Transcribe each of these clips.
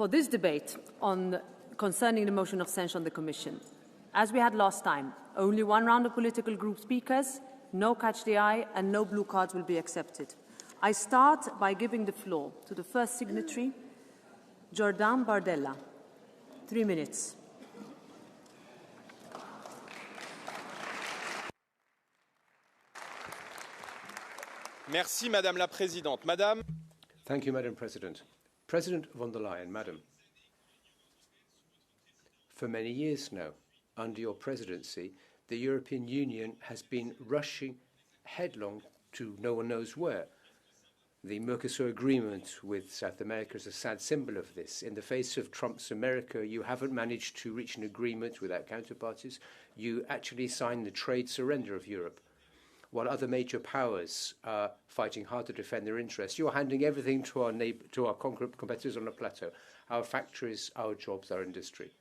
for this debate concerning the motion of censure on the Commission. As we had last time, only one round of political group speakers, no catch the eye, and no blue cards will be accepted. I start by giving the floor to the first signatory, Jordan Bardella. 3 minutes. Merci, Madame la Présidente. Madame. Thank you, Madam President. President von der Leyen, Madam. For many years now, under your presidency, the European Union has been rushing headlong to no one knows where. The Mercosur agreement with South America is a sad symbol of this. In the face of Trump's America, you haven't managed to reach an agreement without counterparties. You actually signed the trade surrender of Europe. While other major powers are fighting hard to defend their interests, you're handing everything to our competitors on a plateau. Our factories, our jobs, our industry.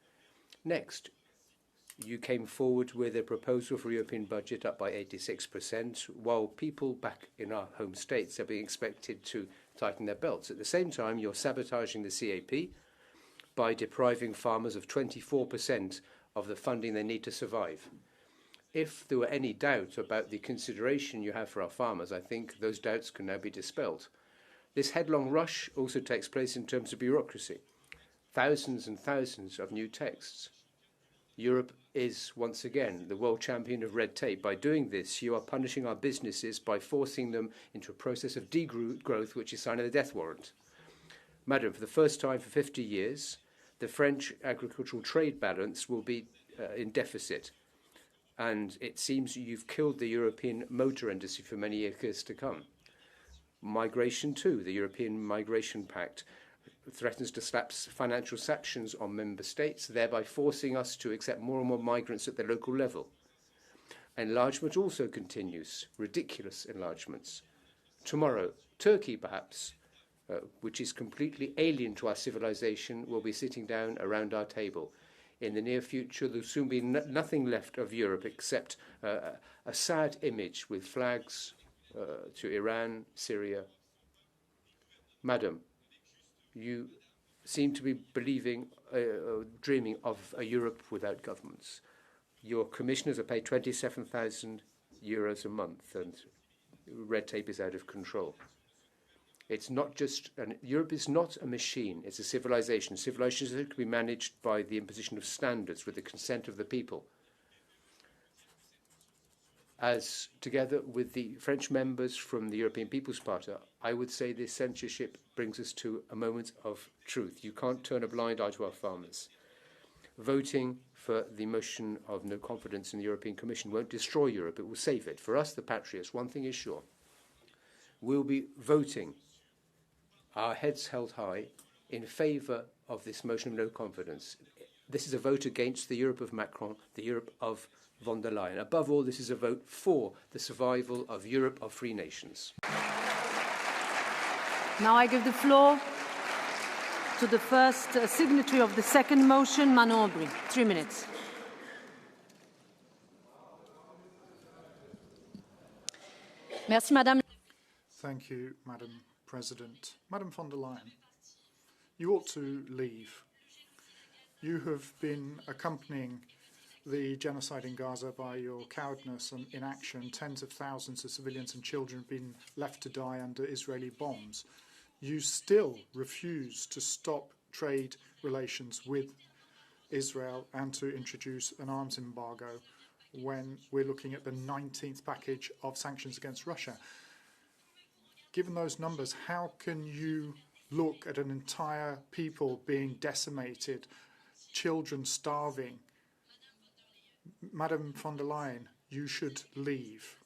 Next, you came forward with a proposal for a European budget up by 86%, while people back in our home states are being expected to tighten their belts. At the same time, you're sabotaging the CAP by depriving farmers of 24% of the funding they need to survive. If there were any doubt about the consideration you have for our farmers, I think those doubts can now be dispelled. This headlong rush also takes place in terms of bureaucracy. Thousands and thousands of new texts. Europe is, once again, the world champion of red tape. By doing this, you are punishing our businesses by forcing them into a process of degrowth, which is a sign of the death warrant. Madam, for the first time for 50 years, the French agricultural trade balance will be in deficit. And it seems you've killed the European motor industry for many years to come. Migration too, the European Migration Pact threatens to slap financial sanctions on member states, thereby forcing us to accept more and more migrants at the local level. Enlargement also continues, ridiculous enlargements. Tomorrow, Turkey perhaps, which is completely alien to our civilization, will be sitting down around our table. In the near future, there will soon be nothing left of Europe except a sad image with flags to Iran, Syria. Madam, you seem to be believing, dreaming of a Europe without governments. Your commissioners are paid €27,000 a month, and red tape is out of control. It's not just Europe is not a machine, it's a civilization. Civilizations can be managed by the imposition of standards with the consent of the people. As together with the French members from the European People's Party, I would say this censorship brings us to a moment of truth. You can't turn a blind eye to our farmers. Voting for the motion of no confidence in the European Commission won't destroy Europe, it will save it. For us, the Patriots, one thing is sure. We'll be voting, our heads held high, in favour of this motion of no confidence. This is a vote against the Europe of Macron, the Europe of von der Leyen. Above all, this is a vote for the survival of Europe of free nations. Now I give the floor to the first signatory of the second motion, Manon Aubry. 3 minutes. Merci, Madame. Thank you, Madam President. Madam von der Leyen, you ought to leave. You have been accompanying the genocide in Gaza by your cowardness and inaction. Tens of thousands of civilians and children have been left to die under Israeli bombs. You still refuse to stop trade relations with Israel and to introduce an arms embargo when we're looking at the 19th package of sanctions against Russia. Given those numbers, how can you look at an entire people being decimated, children starving? Madam von der Leyen, you should leave.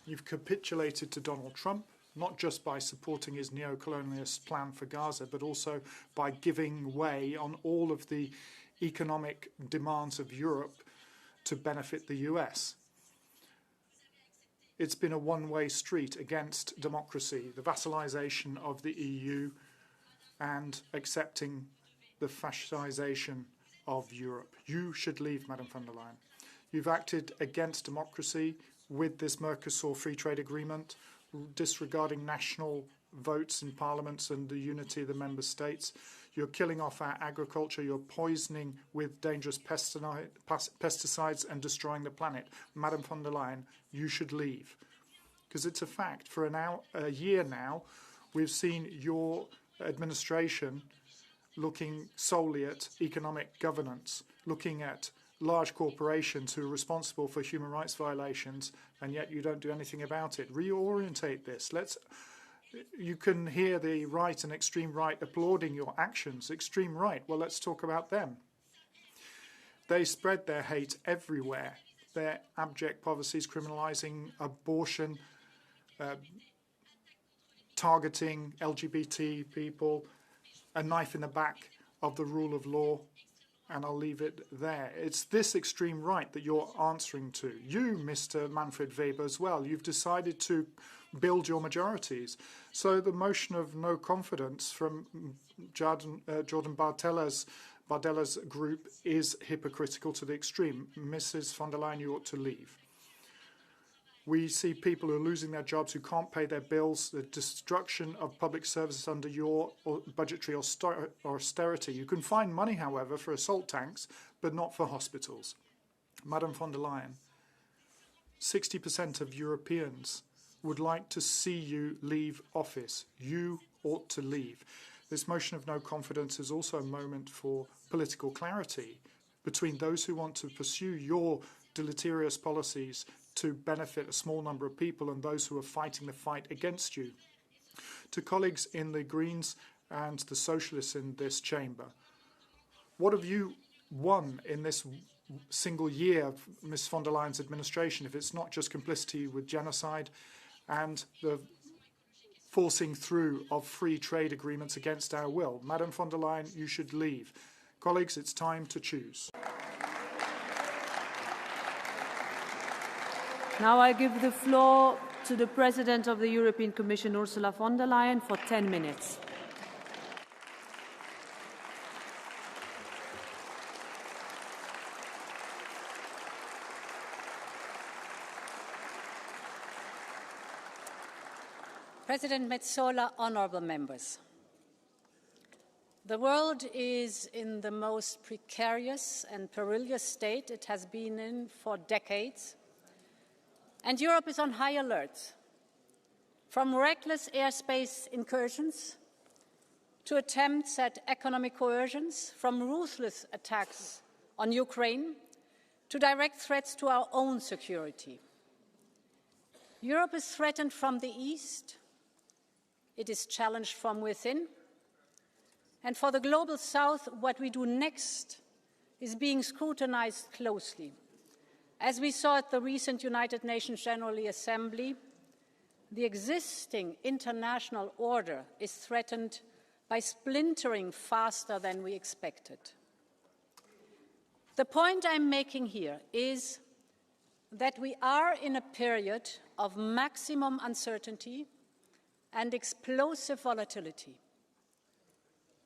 You've capitulated to Donald Trump, not just by supporting his neo-colonialist plan for Gaza, but also by giving way on all of the economic demands of Europe to benefit the US. It's been a one-way street against democracy, the vassalization of the EU and accepting the fascisation of Europe. You should leave, Madam von der Leyen. You've acted against democracy with this Mercosur free trade agreement, disregarding national votes in parliaments and the unity of the member states. You're killing off our agriculture. You're poisoning with dangerous pesticides and destroying the planet. Madam von der Leyen, you should leave. Because it's a fact. For a year now, we've seen your administration looking solely at economic governance, looking at large corporations who are responsible for human rights violations, and yet you don't do anything about it. Reorientate this. You can hear the right and extreme right applauding your actions. Extreme right, well, let's talk about them. They spread their hate everywhere. Their abject policies, criminalizing abortion, targeting LGBT people, a knife in the back of the rule of law, and I'll leave it there. It's this extreme right that you're answering to. You, Mr. Manfred Weber, as well, you've decided to build your majorities. So the motion of no confidence from Jordan Bardella's group is hypocritical to the extreme. Mrs. von der Leyen, you ought to leave. We see people who are losing their jobs, who can't pay their bills, the destruction of public services under your budgetary austerity. You can find money, however, for assault tanks, but not for hospitals. Madam von der Leyen, 60% of Europeans would like to see you leave office. You ought to leave. This motion of no confidence is also a moment for political clarity between those who want to pursue your deleterious policies to benefit a small number of people and those who are fighting the fight against you. To colleagues in the Greens and the Socialists in this chamber, what have you won in this single year of Ms. von der Leyen's administration if it's not just complicity with genocide and the forcing through of free trade agreements against our will? Madam von der Leyen, you should leave. Colleagues, it's time to choose. Now I give the floor to the President of the European Commission, Ursula von der Leyen, for 10 minutes. President Metsola, honourable members. The world is in the most precarious and perilous state it has been in for decades. And Europe is on high alert, from reckless airspace incursions to attempts at economic coercions, from ruthless attacks on Ukraine to direct threats to our own security. Europe is threatened from the east, it is challenged from within, and for the global south, what we do next is being scrutinized closely. As we saw at the recent United Nations General Assembly, the existing international order is threatened by splintering faster than we expected. The point I'm making here is that we are in a period of maximum uncertainty and explosive volatility.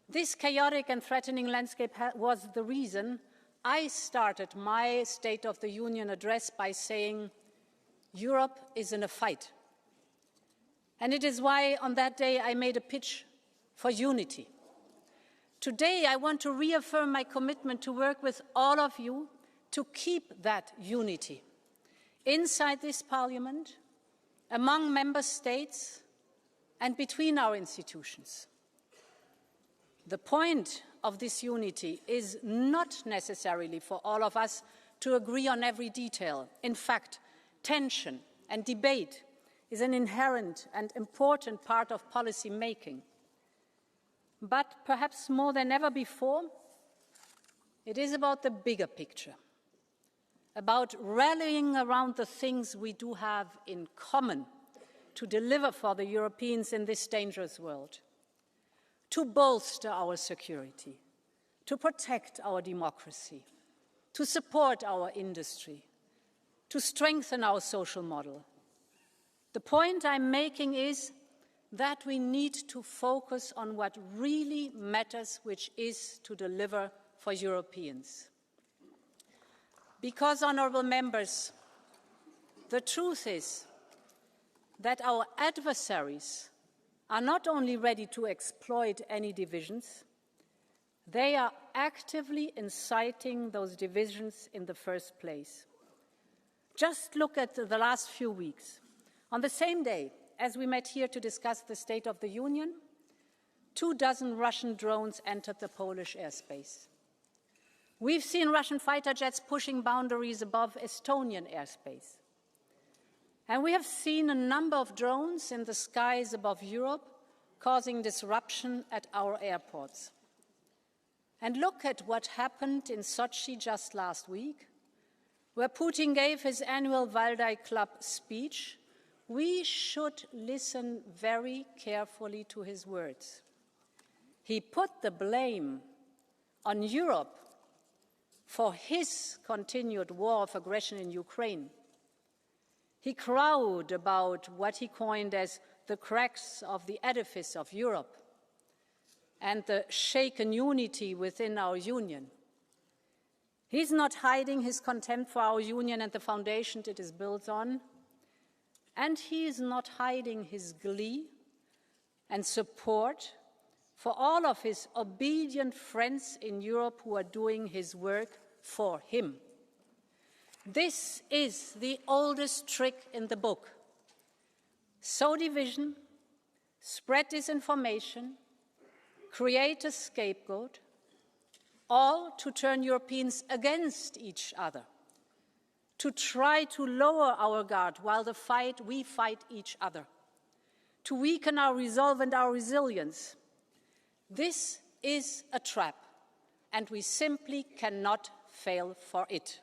This chaotic and threatening landscape was the reason I started my State of the Union address by saying, Europe is in a fight. And it is why on that day I made a pitch for unity. Today I want to reaffirm my commitment to work with all of you to keep that unity inside this Parliament, among member states, and between our institutions. The point of this unity is not necessarily for all of us to agree on every detail. In fact, tension and debate is an inherent and important part of policy making. But perhaps more than ever before, it is about the bigger picture, about rallying around the things we do have in common to deliver for the Europeans in this dangerous world, to bolster our security, to protect our democracy, to support our industry, to strengthen our social model. The point I'm making is that we need to focus on what really matters, which is to deliver for Europeans. Because, honourable members, the truth is that our adversaries are not only ready to exploit any divisions, They are actively inciting those divisions in the first place. Just look at the last few weeks. On the same day as we met here to discuss the State of the Union, 24 Russian drones entered the Polish airspace. We've seen Russian fighter jets pushing boundaries above Estonian airspace. And we have seen a number of drones in the skies above Europe causing disruption at our airports. And look at what happened in Sochi just last week, where Putin gave his annual Valdai Club speech. We should listen very carefully to his words. He put the blame on Europe for his continued war of aggression in Ukraine. He crowed about what he coined as the cracks of the edifice of Europe and the shaken unity within our union. He's not hiding his contempt for our union and the foundation it is built on, and he is not hiding his glee and support for all of his obedient friends in Europe who are doing his work for him. This is the oldest trick in the book. Sow division, spread disinformation, create a scapegoat, all to turn Europeans against each other, to try to lower our guard while we fight each other, to weaken our resolve and our resilience. This is a trap, and we simply cannot fail for it.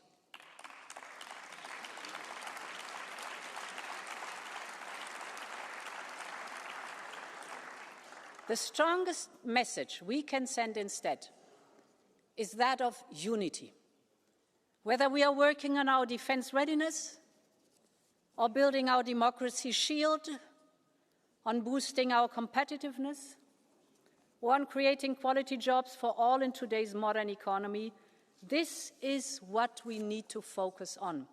The strongest message we can send instead is that of unity. Whether we are working on our defense readiness, or building our democracy shield, on boosting our competitiveness, or on creating quality jobs for all in today's modern economy, this is what we need to focus on.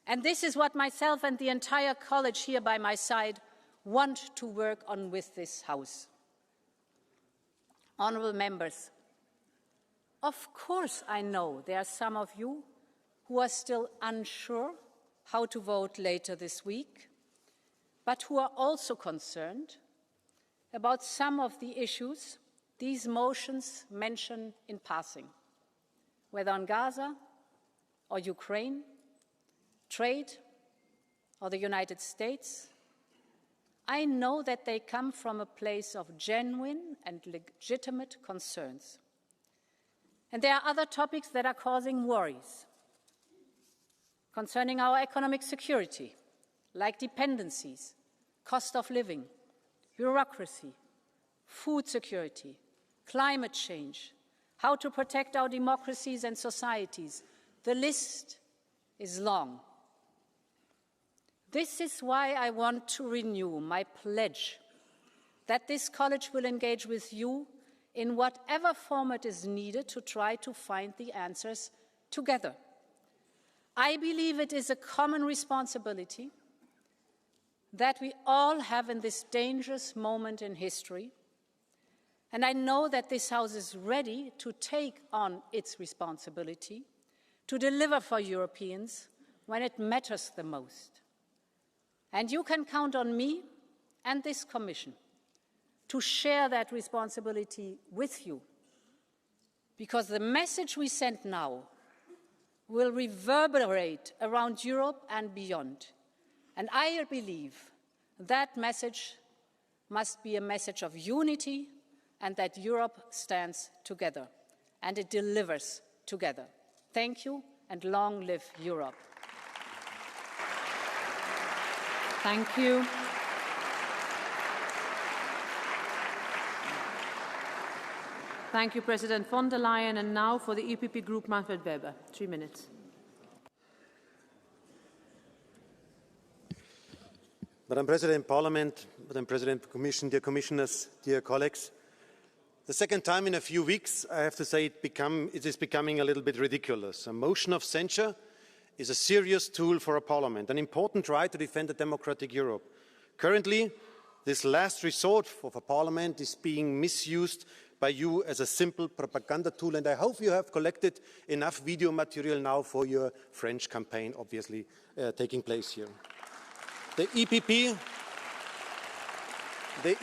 And this is what myself and the entire college here by my side want to work on with this House. Honourable members, of course I know there are some of you who are still unsure how to vote later this week, but who are also concerned about some of the issues these motions mention in passing, whether on Gaza or Ukraine, trade or the United States. I know that they come from a place of genuine and legitimate concerns. And there are other topics that are causing worries concerning our economic security, like dependencies, cost of living, bureaucracy, food security, climate change, how to protect our democracies and societies. The list is long. This is why I want to renew my pledge that this college will engage with you in whatever format is needed to try to find the answers together. I believe it is a common responsibility that we all have in this dangerous moment in history, and I know that this House is ready to take on its responsibility to deliver for Europeans when it matters the most. And you can count on me and this Commission to share that responsibility with you, because the message we send now will reverberate around Europe and beyond. And I believe that message must be a message of unity and that Europe stands together and it delivers together. Thank you, and long live Europe. Thank you. Thank you, President von der Leyen. And now for the EPP Group, Manfred Weber. 3 minutes. Madam President, Parliament, Madam President, Commission, dear Commissioners, dear colleagues, the second time in a few weeks, I have to say it is becoming a little bit ridiculous. A motion of censure is a serious tool for a parliament, an important right to defend a democratic Europe. Currently, this last resort of a parliament is being misused by you as a simple propaganda tool. And I hope you have collected enough video material now for your French campaign, obviously, taking place here. The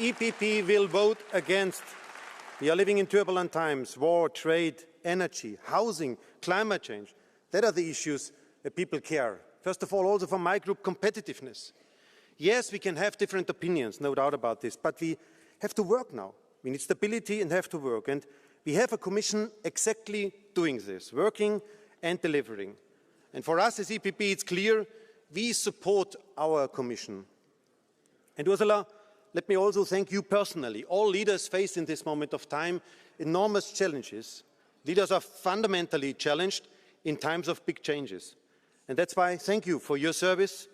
EPP will vote against. We are living in turbulent times: war, trade, energy, housing, climate change. That are the issues that people care. First of all, also for my group, competitiveness. Yes, we can have different opinions, no doubt about this, but we have to work now. We need stability and have to work. And we have a Commission exactly doing this, working and delivering. And for us as EPP, it's clear we support our Commission. And Ursula, let me also thank you personally. All leaders face in this moment of time enormous challenges. Leaders are fundamentally challenged in times of big changes. And that's why thank you for your service.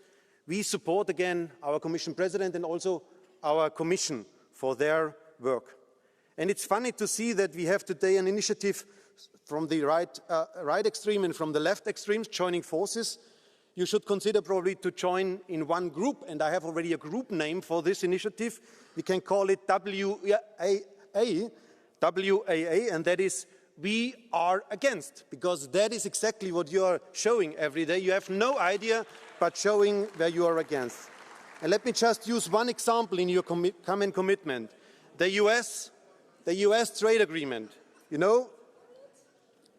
We support again our Commission President and also our Commission for their work. And it's funny to see that we have today an initiative from the right extreme and from the left extremes joining forces. You should consider probably to join in one group, and I have already a group name for this initiative. We can call it WAA, and that is We Are Against, because that is exactly what you are showing every day. You have no idea, but showing where you are against. And let me just use one example in your common commitment. The US trade agreement. You know,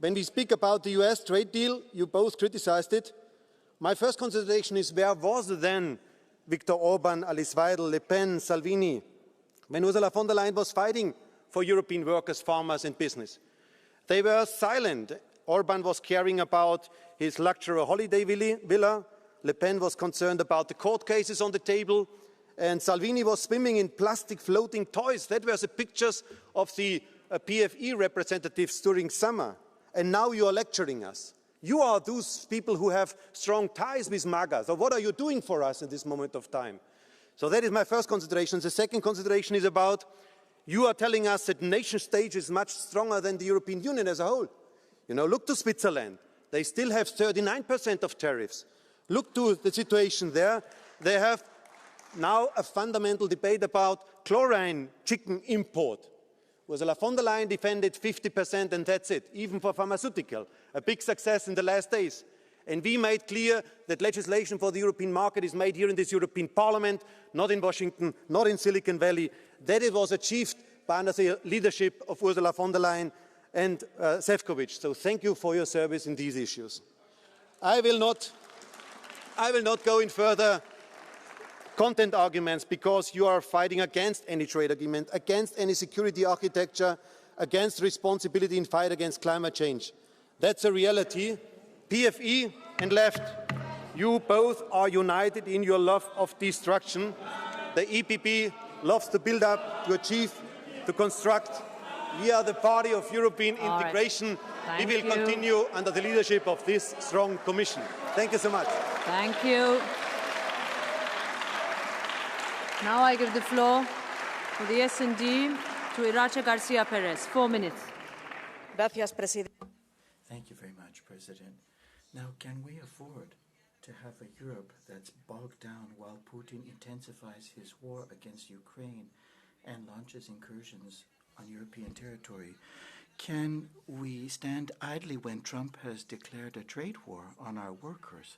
when we speak about the US trade deal, you both criticized it. My first consideration is, where was then Viktor Orban, Alice Weidel, Le Pen, Salvini, when Ursula von der Leyen was fighting for European workers, farmers and business? They were silent. Orban was caring about his luxury holiday villa. Le Pen was concerned about the court cases on the table. And Salvini was swimming in plastic floating toys. That were the pictures of the PFE representatives during summer. And now you are lecturing us. You are those people who have strong ties with MAGA. So what are you doing for us in this moment of time? So that is my first consideration. The second consideration is about, you are telling us that nation state is much stronger than the European Union as a whole. You know, look to Switzerland. They still have 39% of tariffs. Look to the situation there. They have now a fundamental debate about chlorine chicken import. Ursula von der Leyen defended 50% and that's it, even for pharmaceutical. A big success in the last days. And we made clear that legislation for the European market is made here in this European Parliament, not in Washington, not in Silicon Valley. That it was achieved by under the leadership of Ursula von der Leyen and Šefčovič. So thank you for your service in these issues. I will not go in further content arguments, because you are fighting against any trade agreement, against any security architecture, against responsibility in fight against climate change. That's a reality. PFE and left, you both are united in your love of destruction. The EPP loves to build up, to achieve, to construct. We are the party of European integration. We will continue under the leadership of this strong Commission. Thank you so much. Thank you. Now I give the floor for the S&D to Irache Garcia Perez. 4 minutes. Gracias, President. Thank you very much, President. Now, can we afford to have a Europe that's bogged down while Putin intensifies his war against Ukraine and launches incursions on European territory? Can we stand idly when Trump has declared a trade war on our workers?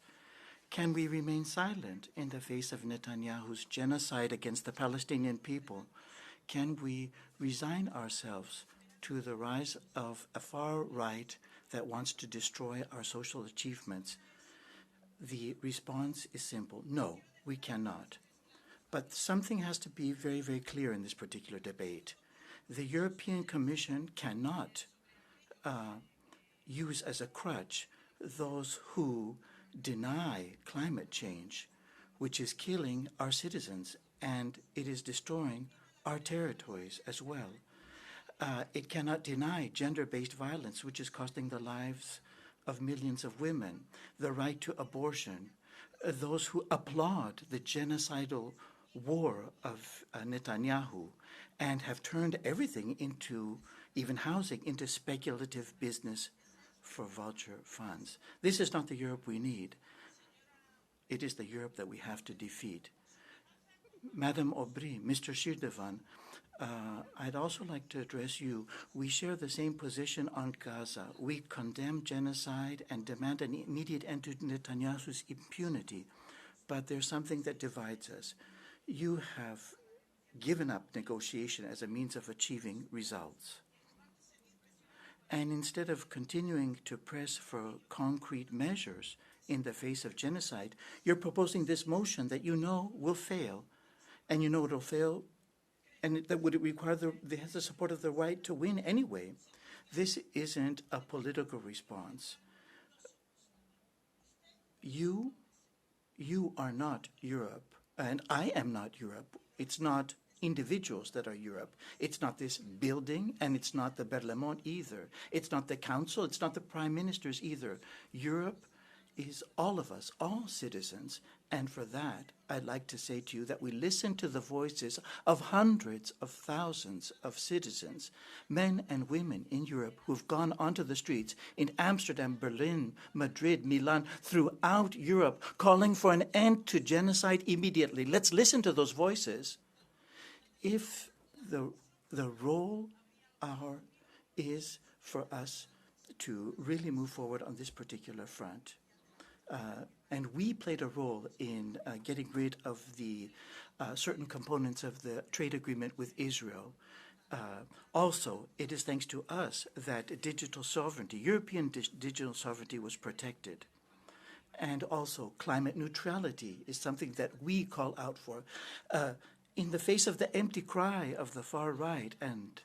Can we remain silent in the face of Netanyahu's genocide against the Palestinian people? Can we resign ourselves to the rise of a far right that wants to destroy our social achievements? The response is simple: no, we cannot. But something has to be very, very clear in this particular debate. The European Commission cannot use as a crutch those who deny climate change, which is killing our citizens, and it is destroying our territories as well. It cannot deny gender-based violence, which is costing the lives of millions of women, the right to abortion, those who applaud the genocidal war of Netanyahu and have turned everything into, even housing, into speculative business for vulture funds. This is not the Europe we need. It is the Europe that we have to defeat. Madam Aubry, Mr. Shirdevan, I'd also like to address you. We share the same position on Gaza. We condemn genocide and demand an immediate end to Netanyahu's impunity. But there's something that divides us. You have given up negotiation as a means of achieving results. And instead of continuing to press for concrete measures in the face of genocide, you're proposing this motion that you know will fail. And you know it'll fail, and that would require the support of the right to win anyway. This isn't a political response. You are not Europe, and I am not Europe. It's not individuals that are Europe. It's not this building, and it's not the Parlement either. It's not the Council, it's not the Prime Ministers either. Europe is all of us, all citizens, and for that, I'd like to say to you that we listen to the voices of hundreds of thousands of citizens, men and women in Europe who've gone onto the streets in Amsterdam, Berlin, Madrid, Milan, throughout Europe, calling for an end to genocide immediately. Let's listen to those voices. If the role is for us to really move forward on this particular front, and we played a role in getting rid of the certain components of the trade agreement with Israel. Also, it is thanks to us that digital sovereignty, European digital sovereignty, was protected. And also, climate neutrality is something that we call out for. In the face of the empty cry of the far right and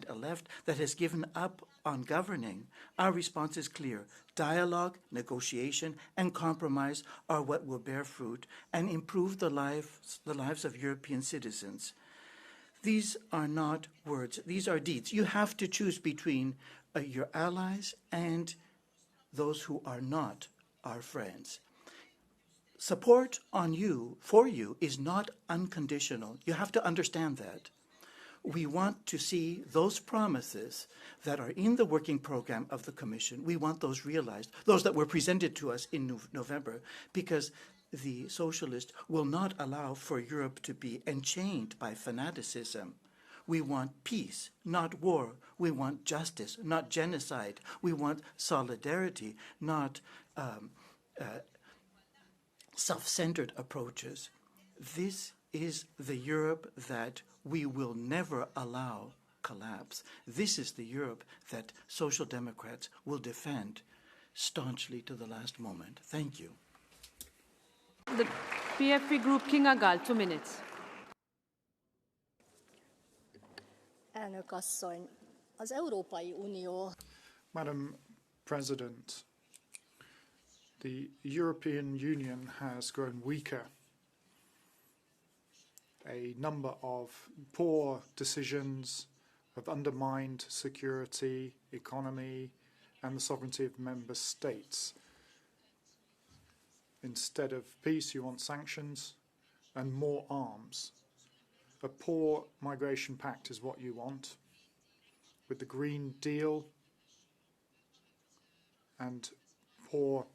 a left that has given up on governing, our response is clear. Dialogue, negotiation, and compromise are what will bear fruit and improve the lives of European citizens. These are not words, these are deeds. You have to choose between your allies and those who are not our friends. Support for you is not unconditional. You have to understand that. We want to see those promises that are in the working program of the Commission. We want those realized, those that were presented to us in November, because the socialists will not allow for Europe to be enchained by fanaticism. We want peace, not war. We want justice, not genocide. We want solidarity, not self-centered approaches. This is the Europe that we will never allow collapse. This is the Europe that Social Democrats will defend staunchly to the last moment. Thank you. The PFP Group, Kinga Gál, 2 minutes. Elnök asszony, az Európai Unió. Madam President, the European Union has grown weaker. A number of poor decisions have undermined security, economy, and the sovereignty of member states. Instead of peace, you want sanctions and more arms. A poor migration pact is what you want. With the Green Deal and poor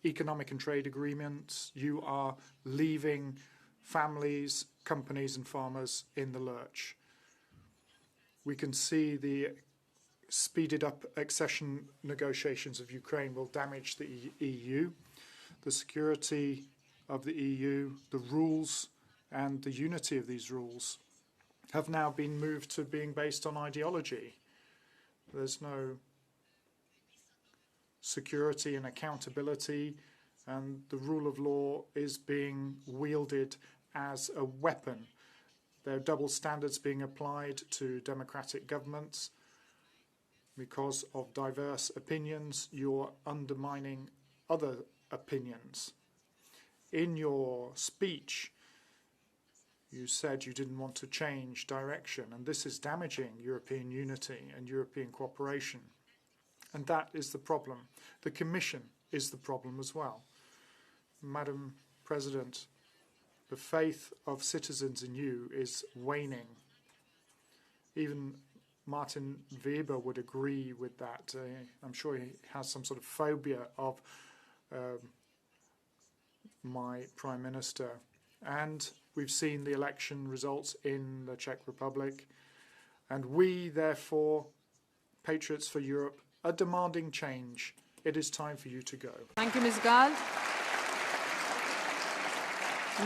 economic and trade agreements, you are leaving families, companies and farmers in the lurch. We can see the speeded up accession negotiations of Ukraine will damage the EU. The security of the EU, the rules and the unity of these rules have now been moved to being based on ideology. There's no security and accountability, and the rule of law is being wielded as a weapon. There are double standards being applied to democratic governments. Because of diverse opinions, you're undermining other opinions. In your speech, you said you didn't want to change direction, and this is damaging European unity and European cooperation. And that is the problem. The Commission is the problem as well. Madam President, the faith of citizens in you is waning. Even Martin Weber would agree with that. I'm sure he has some sort of phobia of my Prime Minister. And we've seen the election results in the Czech Republic. And we, therefore, Patriots for Europe, are demanding change. It is time for you to go. Thank you, Ms. Gall.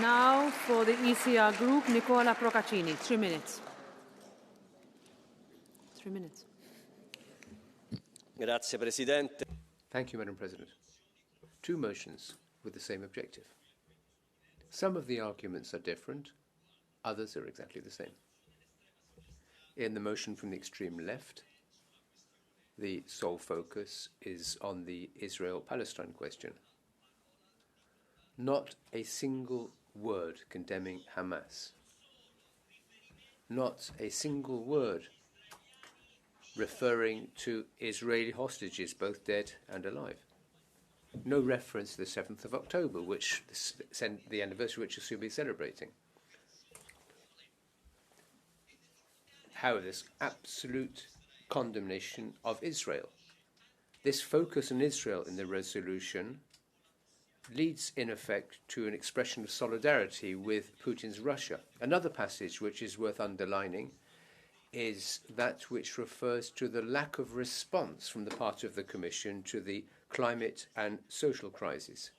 Now for the ECR group, Nicola Procaccini. 3 minutes. 3 minutes. Grazie, Presidente. Thank you, Madam President. Two motions with the same objective. Some of the arguments are different, others are exactly the same. In the motion from the extreme left, the sole focus is on the Israel-Palestine question. Not a single word condemning Hamas. Not a single word referring to Israeli hostages, both dead and alive. No reference to the 7th of October, which the anniversary which we'll be celebrating. However, this absolute condemnation of Israel. This focus on Israel in the resolution leads, in effect, to an expression of solidarity with Putin's Russia. Another passage which is worth underlining is that which refers to the lack of response from the part of the Commission to the climate and social crisis.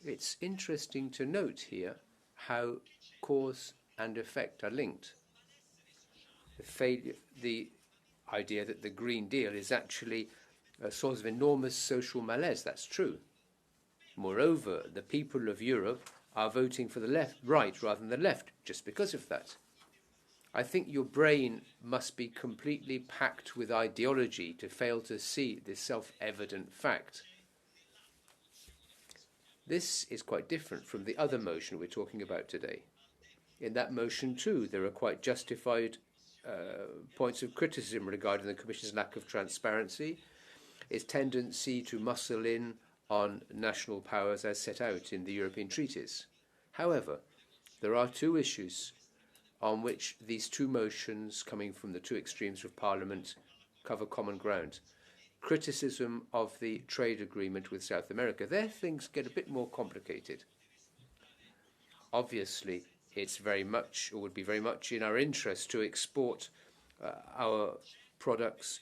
It's interesting to note here how cause and effect are linked. The idea that the Green Deal is actually a source of enormous social malaise, that's true. Moreover, the people of Europe are voting for the right rather than the left just because of that. I think your brain must be completely packed with ideology to fail to see this self-evident fact. This is quite different from the other motion we're talking about today. In that motion, too, there are quite justified points of criticism regarding the Commission's lack of transparency, its tendency to muscle in on national powers as set out in the European treaties. However, there are two issues on which these two motions coming from the two extremes of Parliament cover common ground. Criticism of the trade agreement with South America. There things get a bit more complicated. Obviously, it's very much, or would be very much in our interest to export our products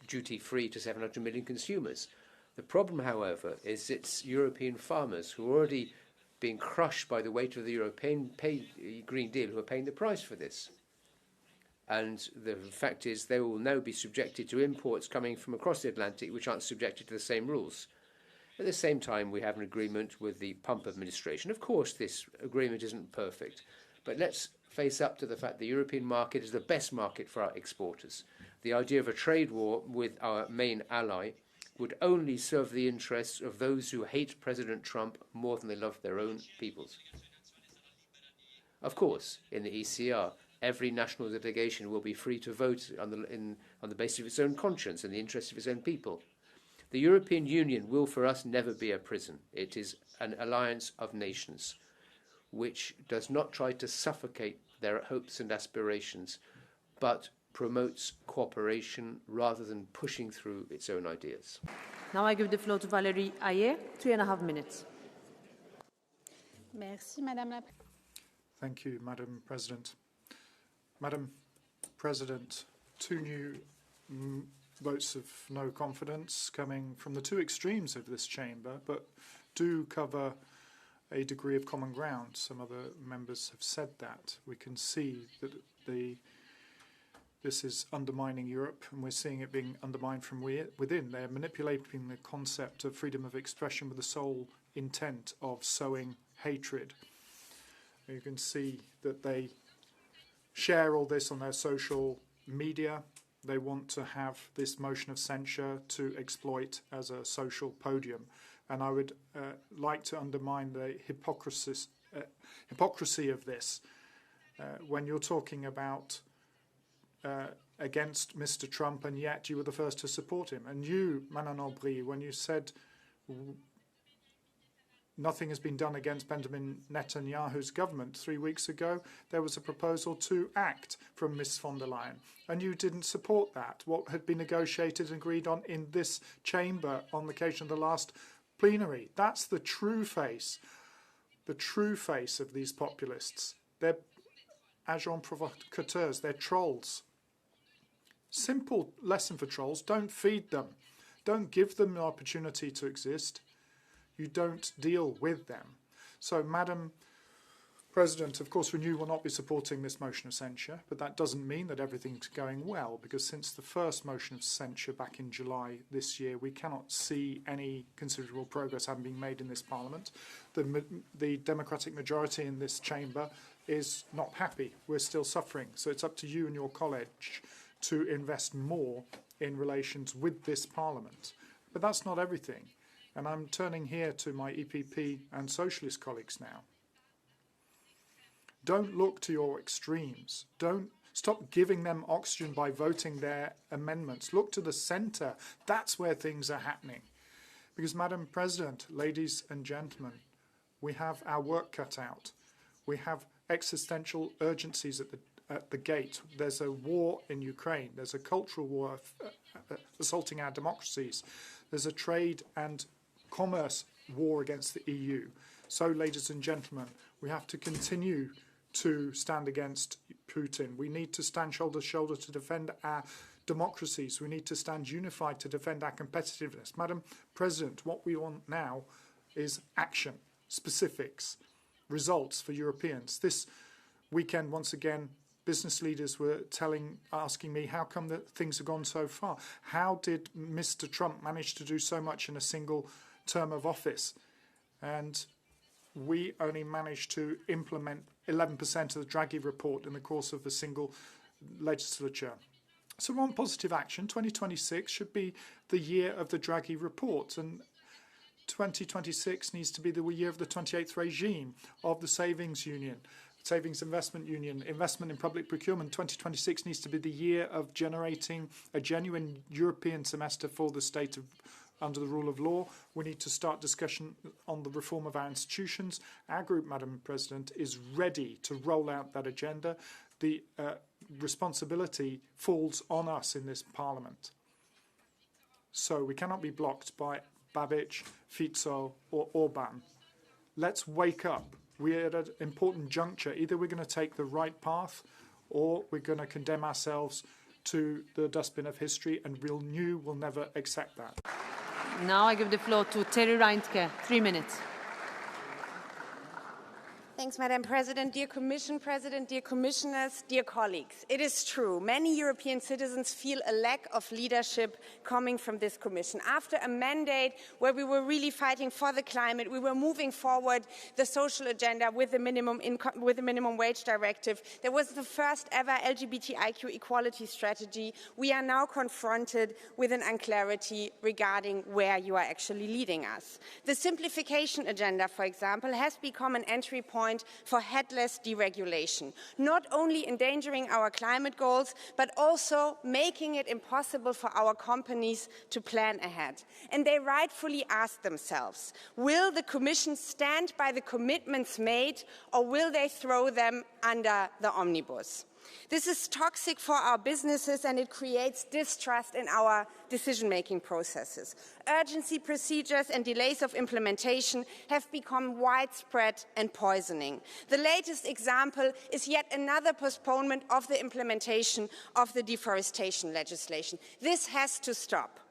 duty-free to 700 million consumers. The problem, however, is it's European farmers who are already being crushed by the weight of the European Green Deal who are paying the price for this. And the fact is they will now be subjected to imports coming from across the Atlantic which aren't subjected to the same rules. At the same time, we have an agreement with the Pump administration. Of course, this agreement isn't perfect, but let's face up to the fact the European market is the best market for our exporters. The idea of a trade war with our main ally would only serve the interests of those who hate President Trump more than they love their own peoples. Of course, in the ECR, every national delegation will be free to vote on the basis of its own conscience and the interests of its own people. The European Union will, for us, never be a prison. It is an alliance of nations, which does not try to suffocate their hopes and aspirations, but promotes cooperation rather than pushing through its own ideas. Now I give the floor to Valérie Hayer, 3.5 minutes. Merci, Madame la Thank you, Madam President. Madam President, two new votes of no confidence coming from the two extremes of this chamber, but do cover a degree of common ground. Some other members have said that. We can see that this is undermining Europe, and we're seeing it being undermined from within. They're manipulating the concept of freedom of expression with the sole intent of sowing hatred. You can see that they share all this on their social media. They want to have this motion of censure to exploit as a social podium. And I would like to undermine the hypocrisy of this. When you're talking about against Mr. Trump, and yet you were the first to support him. And you, Manon Aubry, when you said nothing has been done against Benjamin Netanyahu's government 3 weeks ago, there was a proposal to act from Ms. von der Leyen, and you didn't support that. What had been negotiated and agreed on in this chamber on the occasion of the last plenary. That's the true face of these populists. They're agents provocateurs, they're trolls. Simple lesson for trolls: don't feed them. Don't give them the opportunity to exist. You don't deal with them. So, Madam President, of course, Renew will not be supporting this motion of censure, but that doesn't mean that everything's going well, because since the first motion of censure back in July this year, we cannot see any considerable progress having been made in this Parliament. The democratic majority in this chamber is not happy. We're still suffering. So it's up to you and your college to invest more in relations with this Parliament. But that's not everything. And I'm turning here to my EPP and Socialist colleagues now. Don't look to your extremes. Don't stop giving them oxygen by voting their amendments. Look to the centre. That's where things are happening. Because, Madam President, ladies and gentlemen, we have our work cut out. We have existential urgencies at the gate. There's a war in Ukraine. There's a cultural war assaulting our democracies. There's a trade and commerce war against the EU. So, ladies and gentlemen, we have to continue to stand against Putin. We need to stand shoulder to shoulder to defend our democracies. We need to stand unified to defend our competitiveness. Madam President, what we want now is action, specifics, results for Europeans. This weekend, once again, business leaders were asking me, how come that things have gone so far? How did Mr. Trump manage to do so much in a single term of office? And we only managed to implement 11% of the Draghi report in the course of a single legislature. So we want positive action. 2026 should be the year of the Draghi report, and 2026 needs to be the year of the 28th regime of the Savings Union, Savings Investment Union, investment in public procurement. 2026 needs to be the year of generating a genuine European semester for the state of under the rule of law. We need to start discussion on the reform of our institutions. Our group, Madam President, is ready to roll out that agenda. The responsibility falls on us in this Parliament. So we cannot be blocked by Babic, Fico or Orban. Let's wake up. We're at an important juncture. Either we're going to take the right path or we're going to condemn ourselves to the dustbin of history, and Renew will never accept that. Now I give the floor to Terry Reintke. 3 minutes. Thanks, Madam President. Dear Commission President, dear Commissioners, dear colleagues. It is true, many European citizens feel a lack of leadership coming from this Commission. After a mandate where we were really fighting for the climate, we were moving forward the social agenda with the minimum wage directive. There was the first ever LGBTIQ equality strategy. We are now confronted with an unclarity regarding where you are actually leading us. The simplification agenda, for example, has become an entry point for headless deregulation, not only endangering our climate goals, but also making it impossible for our companies to plan ahead. And they rightfully ask themselves, will the Commission stand by the commitments made, or will they throw them under the omnibus? This is toxic for our businesses, and it creates distrust in our decision-making processes. Urgency procedures and delays of implementation have become widespread and poisoning. The latest example is yet another postponement of the implementation of the deforestation legislation. This has to stop.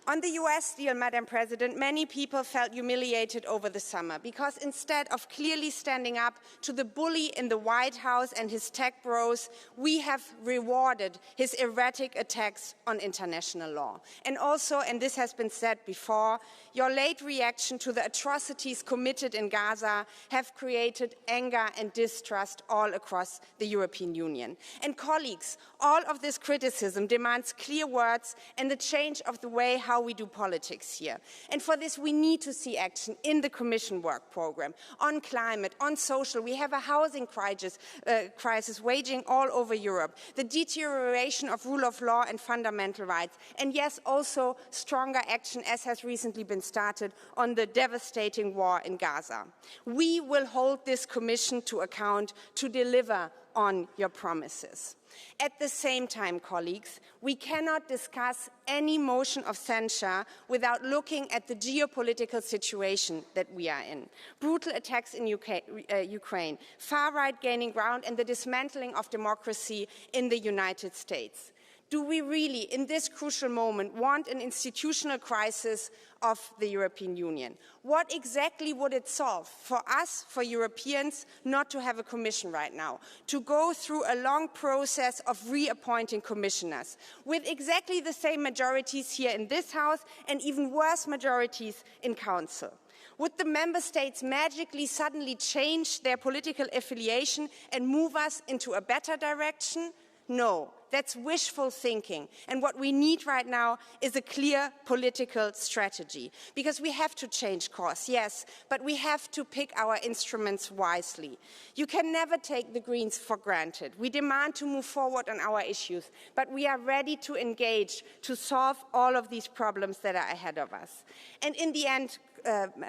On the US deal, Madam President, many people felt humiliated over the summer because instead of clearly standing up to the bully in the White House and his tech bros, we have rewarded his erratic attacks on international law. And also, and this has been said before, your late reaction to the atrocities committed in Gaza have created anger and distrust all across the European Union. And colleagues, all of this criticism demands clear words and the change of the way how we do politics here. And for this, we need to see action in the Commission work program, on climate, on social. We have a housing crisis waging all over Europe, the deterioration of rule of law and fundamental rights, and yes, also stronger action, as has recently been started, on the devastating war in Gaza. We will hold this Commission to account to deliver on your promises. At the same time, colleagues, we cannot discuss any motion of censure without looking at the geopolitical situation that we are in. Brutal attacks in Ukraine, far-right gaining ground, and the dismantling of democracy in the United States. Do we really, in this crucial moment, want an institutional crisis of the European Union? What exactly would it solve for us, for Europeans, not to have a commission right now? To go through a long process of reappointing commissioners with exactly the same majorities here in this House and even worse majorities in Council? Would the member states magically suddenly change their political affiliation and move us into a better direction? No, that's wishful thinking. And what we need right now is a clear political strategy. Because we have to change course, yes, but we have to pick our instruments wisely. You can never take the Greens for granted. We demand to move forward on our issues, but we are ready to engage to solve all of these problems that are ahead of us. And in the end,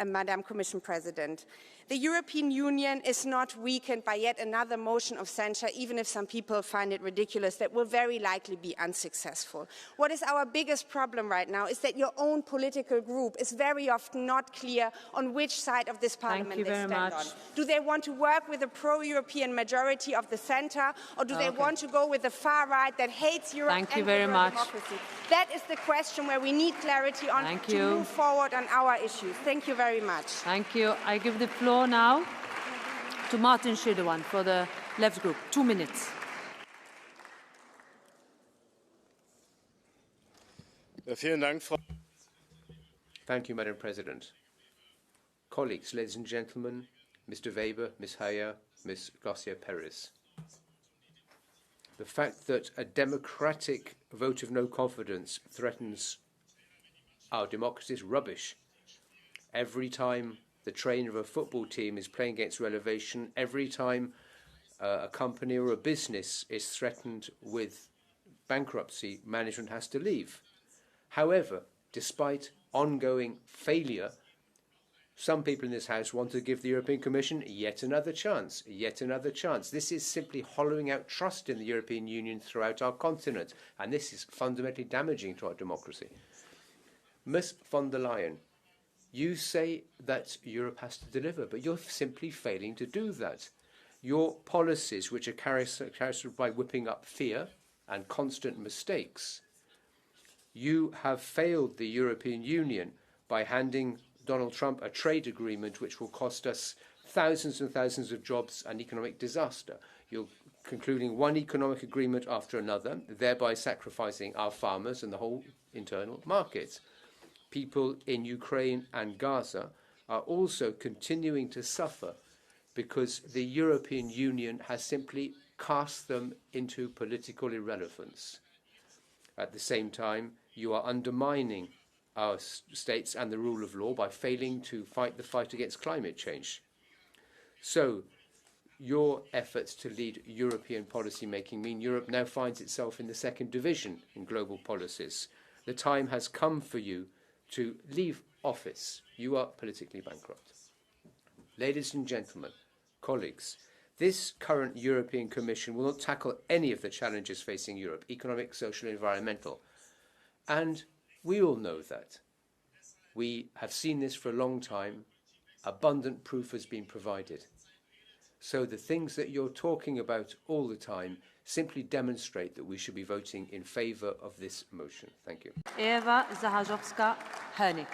Madam Commission President, the European Union is not weakened by yet another motion of censure, even if some people find it ridiculous. That will very likely be unsuccessful. What is our biggest problem right now is that your own political group is very often not clear on which side of this parliament they stand on. Do they want to work with a pro-European majority of the centre, or do they want to go with the far right that hates Europe and democracy? That is the question where we need clarity on to move forward on our issues. Thank you very much. Thank you. I give the floor now to Martin Schiedewan for the Left Group. 2 minutes. Thank you, Madam President. Colleagues, ladies and gentlemen, Mr. Weber, Ms. Heyer, Ms. Garcia Perez. The fact that a democratic vote of no confidence threatens our democracy is rubbish. Every time the trainer of a football team is playing against relegation, every time a company or a business is threatened with bankruptcy, management has to leave. However, despite ongoing failure, some people in this House want to give the European Commission yet another chance, yet another chance. This is simply hollowing out trust in the European Union throughout our continent, and this is fundamentally damaging to our democracy. Ms. von der Leyen, you say that Europe has to deliver, but you're simply failing to do that. Your policies, which are characterized by whipping up fear and constant mistakes, you have failed the European Union by handing Donald Trump a trade agreement which will cost us thousands and thousands of jobs and economic disaster. You're concluding one economic agreement after another, thereby sacrificing our farmers and the whole internal market. People in Ukraine and Gaza are also continuing to suffer because the European Union has simply cast them into political irrelevance. At the same time, you are undermining our states and the rule of law by failing to fight the fight against climate change. So, your efforts to lead European policy-making mean Europe now finds itself in the second division in global policies. The time has come for you to leave office. You are politically bankrupt. Ladies and gentlemen, colleagues, this current European Commission will not tackle any of the challenges facing Europe, economic, social, and environmental. And we all know that. We have seen this for a long time. Abundant proof has been provided. So the things that you're talking about all the time simply demonstrate that we should be voting in favour of this motion. Thank you. Eva Zahajowska-Hernik.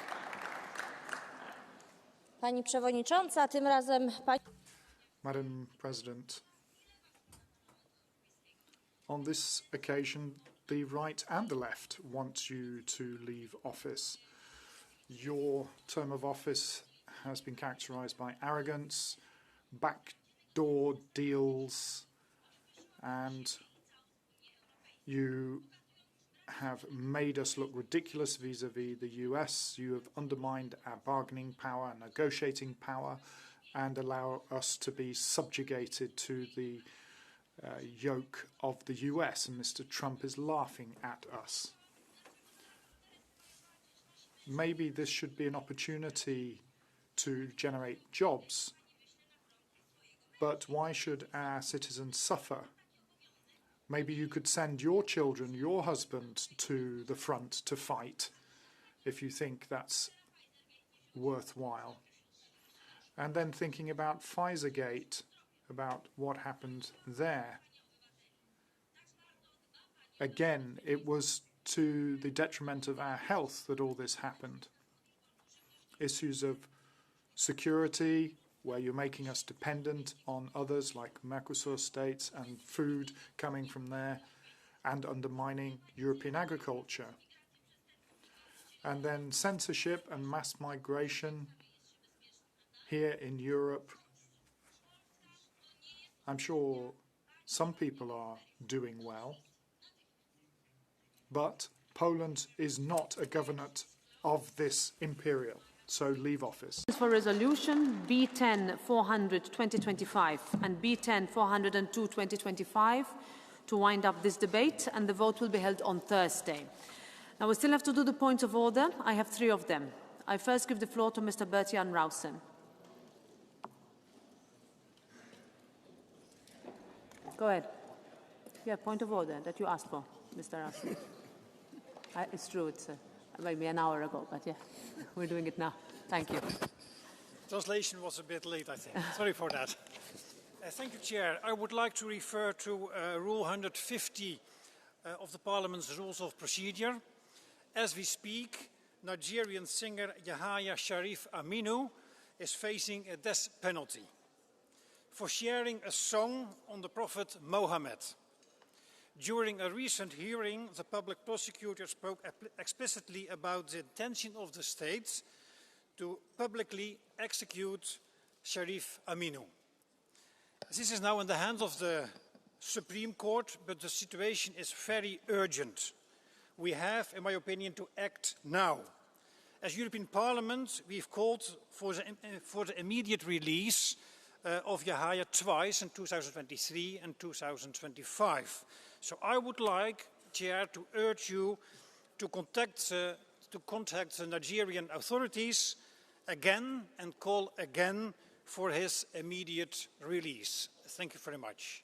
Pani Przewodnicząca, tym razem pani... Madam President, on this occasion, the right and the left want you to leave office. Your term of office has been characterised by arrogance, backdoor deals, and you have made us look ridiculous vis-à-vis the US. You have undermined our bargaining power, negotiating power, and allow us to be subjugated to the yoke of the US, and Mr. Trump is laughing at us. Maybe this should be an opportunity to generate jobs, but why should our citizens suffer? Maybe you could send your children, your husband, to the front to fight if you think that's worthwhile. And then thinking about Pfizergate, about what happened there. again, it was to the detriment of our health that all this happened. Issues of security, where you're making us dependent on others like Mercosur states and food coming from there, and undermining European agriculture. And then censorship and mass migration here in Europe. I'm sure some people are doing well, but Poland is not a government of this imperial. So leave office. For resolution B10 400 2025 and B10 402 2025 to wind up this debate, and the vote will be held on Thursday. Now we still have to do the points of order. I have 3 of them. I first give the floor to Mr. Bert-Jan Rausen. Go ahead. Yeah, point of order that you asked for, Mr. Rausen. It's true, it's maybe an hour ago, but yeah, we're doing it now. Thank you. Translation was a bit late, I think. Sorry for that. Thank you, Chair. I would like to refer to Rule 150 of the Parliament's Rules of Procedure. As we speak, Nigerian singer Yahya Sharif Aminu is facing a death penalty for sharing a song on the Prophet Mohammed. During a recent hearing, the public prosecutor spoke explicitly about the intention of the state to publicly execute Sharif Aminu. This is now in the hands of the Supreme Court, but the situation is very urgent. We have, in my opinion, to act now. As European Parliament, we've called for the immediate release of Yahya twice in 2023 and 2025. So I would like, Chair, to urge you to contact the Nigerian authorities again and call again for his immediate release. Thank you very much.